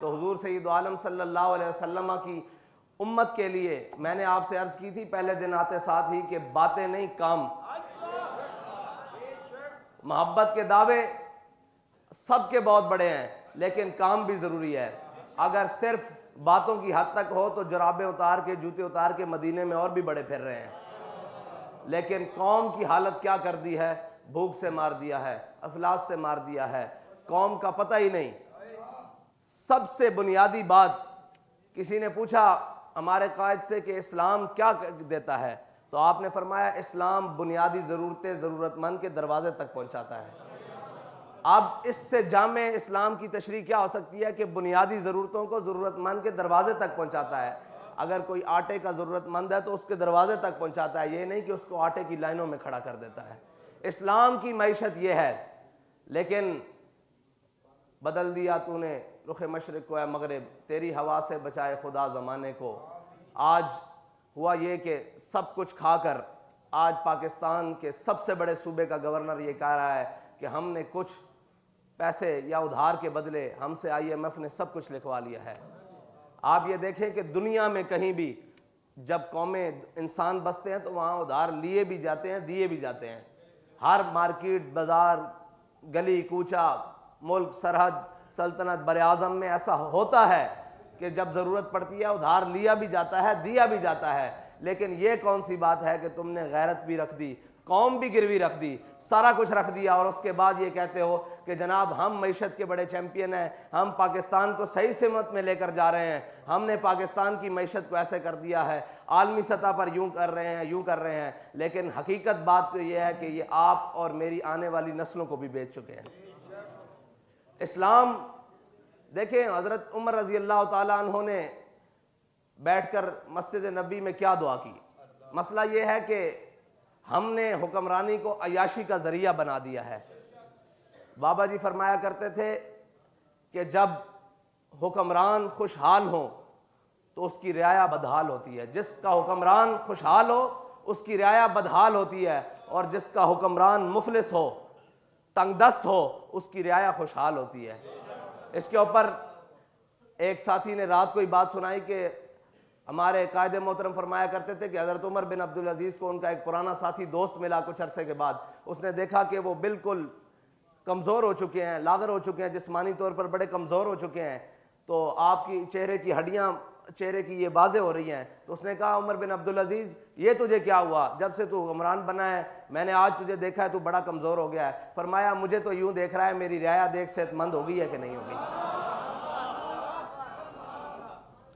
تو حضور سید عالم صلی اللہ علیہ وسلم کی امت کے لیے میں نے آپ سے عرض کی تھی پہلے دن آتے ساتھ ہی کہ باتیں نہیں کام. محبت کے دعوے سب کے بہت بڑے ہیں لیکن کام بھی ضروری ہے. اگر صرف باتوں کی حد تک ہو تو جرابیں اتار کے جوتے اتار کے مدینے میں اور بھی بڑے پھر رہے ہیں. لیکن قوم کی حالت کیا کر دی ہے؟ بھوک سے مار دیا ہے, افلاس سے مار دیا ہے, قوم کا پتہ ہی نہیں. سب سے بنیادی بات, کسی نے پوچھا ہمارے قائد سے کہ اسلام کیا دیتا ہے, تو آپ نے فرمایا اسلام بنیادی ضرورتیں ضرورت مند کے دروازے تک پہنچاتا ہے. اب اس سے جامع اسلام کی تشریح کیا ہو سکتی ہے کہ بنیادی ضرورتوں کو ضرورت مند کے دروازے تک پہنچاتا ہے. اگر کوئی آٹے کا ضرورت مند ہے تو اس کے دروازے تک پہنچاتا ہے, یہ نہیں کہ اس کو آٹے کی لائنوں میں کھڑا کر دیتا ہے. اسلام کی معیشت یہ ہے. لیکن بدل دیا تو نے رخ مشرق کو اے مغرب, تیری ہوا سے بچائے خدا زمانے کو. آج ہوا یہ کہ سب کچھ کھا کر آج پاکستان کے سب سے بڑے صوبے کا گورنر یہ کہہ رہا ہے کہ ہم نے کچھ پیسے یا ادھار کے بدلے ہم سے IMF نے سب کچھ لکھوا لیا ہے. آپ یہ دیکھیں کہ دنیا میں کہیں بھی جب قومیں انسان بستے ہیں تو وہاں ادھار لیے بھی جاتے ہیں, دیے بھی جاتے ہیں. ہر مارکیٹ, بازار, گلی کوچہ, ملک, سرحد, سلطنت, بر اعظم میں ایسا ہوتا ہے کہ جب ضرورت پڑتی ہے ادھار لیا بھی جاتا ہے, دیا بھی جاتا ہے. لیکن یہ کون سی بات ہے کہ تم نے غیرت بھی رکھ دی, قوم بھی گروی رکھ دی, سارا کچھ رکھ دیا, اور اس کے بعد یہ کہتے ہو کہ جناب ہم معیشت کے بڑے چیمپئن ہیں, ہم پاکستان کو صحیح سمت میں لے کر جا رہے ہیں, ہم نے پاکستان کی معیشت کو ایسے کر دیا ہے, عالمی سطح پر یوں کر رہے ہیں یوں کر رہے ہیں. لیکن حقیقت بات تو یہ ہے کہ یہ آپ اور میری آنے والی نسلوں کو بھی بیچ چکے ہیں. اسلام دیکھیں, حضرت عمر رضی اللہ تعالیٰ عنہ نے بیٹھ کر مسجد نبوی میں کیا دعا کی. مسئلہ یہ ہے کہ ہم نے حکمرانی کو عیاشی کا ذریعہ بنا دیا ہے. بابا جی فرمایا کرتے تھے کہ جب حکمران خوشحال ہوں تو اس کی رعایا بدحال ہوتی ہے. جس کا حکمران خوشحال ہو اس کی رعایا بدحال ہوتی ہے, اور جس کا حکمران مفلس ہو, تنگ دست ہو, اس کی رعایا خوشحال ہوتی ہے. اس کے اوپر ایک ساتھی نے رات کو ہی بات سنائی کہ ہمارے قائد محترم فرمایا کرتے تھے کہ حضرت عمر بن عبدالعزیز کو ان کا ایک پرانا ساتھی دوست ملا کچھ عرصے کے بعد. اس نے دیکھا کہ وہ بالکل کمزور ہو چکے ہیں, لاغر ہو چکے ہیں, جسمانی طور پر بڑے کمزور ہو چکے ہیں, تو آپ کی چہرے کی ہڈیاں چہرے کی یہ واضح ہو رہی ہیں. تو اس نے کہا عمر بن عبدالعزیز یہ تجھے کیا ہوا, جب سے تو حکمران بنا ہے میں نے آج تجھے دیکھا ہے تو بڑا کمزور ہو گیا ہے. فرمایا مجھے تو یوں دیکھ رہا ہے میری رعایا دیکھ صحت مند ہو گئی ہے کہ نہیں ہو گئی.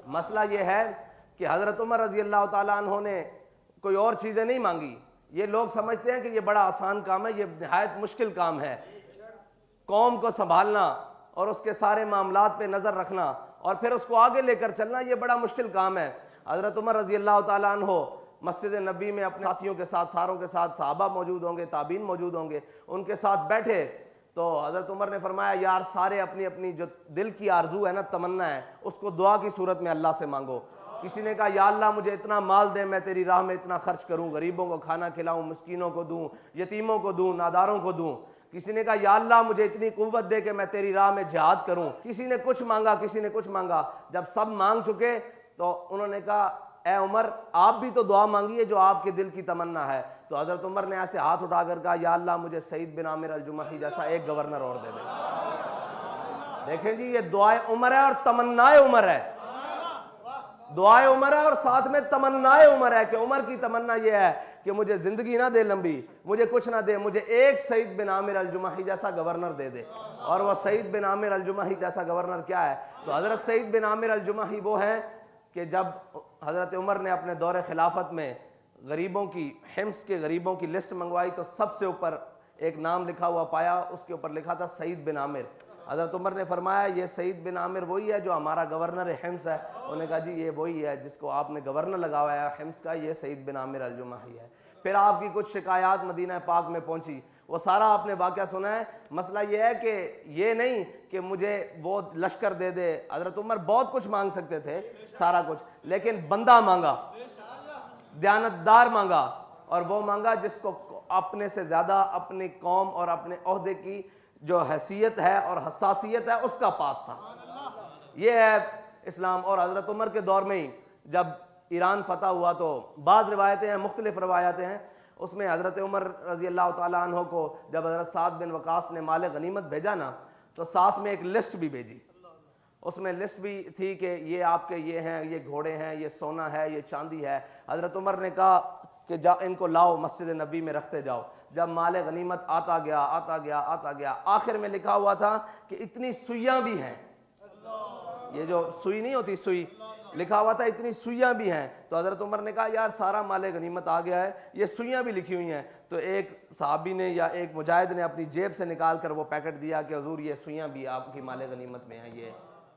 مسئلہ یہ ہے کہ حضرت عمر رضی اللہ تعالیٰ عنہ نے کوئی اور چیزیں نہیں مانگی. یہ لوگ سمجھتے ہیں کہ یہ بڑا آسان کام ہے, یہ نہایت مشکل کام ہے. قوم کو سنبھالنا اور اس کے سارے معاملات پہ نظر رکھنا اور پھر اس کو آگے لے کر چلنا, یہ بڑا مشکل کام ہے. حضرت عمر رضی اللہ تعالیٰ عنہ مسجد نبوی میں اپنے ساتھیوں کے ساتھ, ساروں کے ساتھ, صحابہ موجود ہوں گے, تابعین موجود ہوں گے, ان کے ساتھ بیٹھے تو حضرت عمر نے فرمایا یار سارے اپنی اپنی جو دل کی آرزو ہے نا, تمنا ہے, اس کو دعا کی صورت میں اللہ سے مانگو. کسی نے کہا یا اللہ مجھے اتنا مال دے میں تیری راہ میں اتنا خرچ کروں, غریبوں کو کھانا کھلاؤں, مسکینوں کو دوں, یتیموں کو دوں, ناداروں کو دوں. کسی نے کہا یا اللہ مجھے اتنی قوت دے کہ میں تیری راہ میں جہاد کروں. کسی نے کچھ مانگا, کسی نے کچھ مانگا. جب سب مانگ چکے تو انہوں نے کہا اے عمر آپ بھی تو دعا مانگیے جو آپ کے دل کی تمنا ہے. تو حضرت عمر نے ایسے ہاتھ اٹھا کر کہا یا اللہ مجھے سعید بن عامر الجمحی جیسا ایک گورنر اور دے دے. دیکھیں جی یہ دعائے عمر ہے اور تمنائے عمر ہے. دعائے عمر ہے اور ساتھ میں تمنائے عمر ہے کہ عمر کی تمنا یہ ہے کہ مجھے زندگی نہ دے لمبی, مجھے کچھ نہ دے, مجھے ایک سعید بن عامر الجمحی جیسا گورنر دے دے. اور وہ سعید بن عامر الجمحی جیسا گورنر کیا ہے؟ تو حضرت سعید بن عامر الجمحی وہ ہیں کہ جب حضرت عمر نے اپنے دور خلافت میں غریبوں کی, حمص کے غریبوں کی لسٹ منگوائی تو سب سے اوپر ایک نام لکھا ہوا پایا, اس کے اوپر لکھا تھا سعید بن عامر. حضرت عمر نے فرمایا یہ سعید بن عامر وہی ہے جو ہمارا گورنر حمص ہے. انہوں نے کہا جی یہ وہی ہے جس کو آپ نے گورنر لگا ہوا ہے حمص کا, یہ سعید بن عامر الجمحی ہے. پھر آپ کی کچھ شکایات مدینہ پاک میں پہنچی, وہ سارا آپ نے واقعہ سنا ہے. مسئلہ یہ ہے کہ یہ نہیں کہ مجھے وہ لشکر دے دے. حضرت عمر بہت کچھ مانگ سکتے تھے, سارا کچھ, لیکن بندہ مانگا, دیانتدار مانگا, اور وہ مانگا جس کو اپنے سے زیادہ اپنی قوم اور اپنے عہدے کی جو حیثیت ہے اور حساسیت ہے اس کا پاس تھا. یہ ہے اسلام. اور حضرت عمر کے دور میں ہی جب ایران فتح ہوا تو بعض روایتیں ہیں, مختلف روایتیں ہیں, اس میں حضرت عمر رضی اللہ تعالیٰ عنہ کو جب حضرت سعد بن وقاص نے مال غنیمت بھیجا نا, تو ساتھ میں ایک لسٹ بھی بھیجی. اس میں لسٹ بھی تھی کہ یہ آپ کے یہ ہیں, یہ گھوڑے ہیں, یہ سونا ہے, یہ چاندی ہے. حضرت عمر نے کہا کہ ان کو لاؤ مسجد نبی میں رکھتے جاؤ. جب مال غنیمت آتا گیا آتا گیا آتا گیا, آخر میں لکھا ہوا تھا کہ اتنی سوئیاں بھی ہیں. یہ جو سوئی نہیں ہوتی, سوئی لکھا ہوا تھا اتنی سوئیاں بھی ہیں. تو حضرت عمر نے کہا یار سارا مال غنیمت آ گیا ہے, یہ سوئیاں بھی لکھی ہوئی ہیں. تو ایک صحابی نے یا ایک مجاہد نے اپنی جیب سے نکال کر وہ پیکٹ دیا کہ حضور یہ سوئیاں بھی آپ کی مال غنیمت میں ہیں. یہ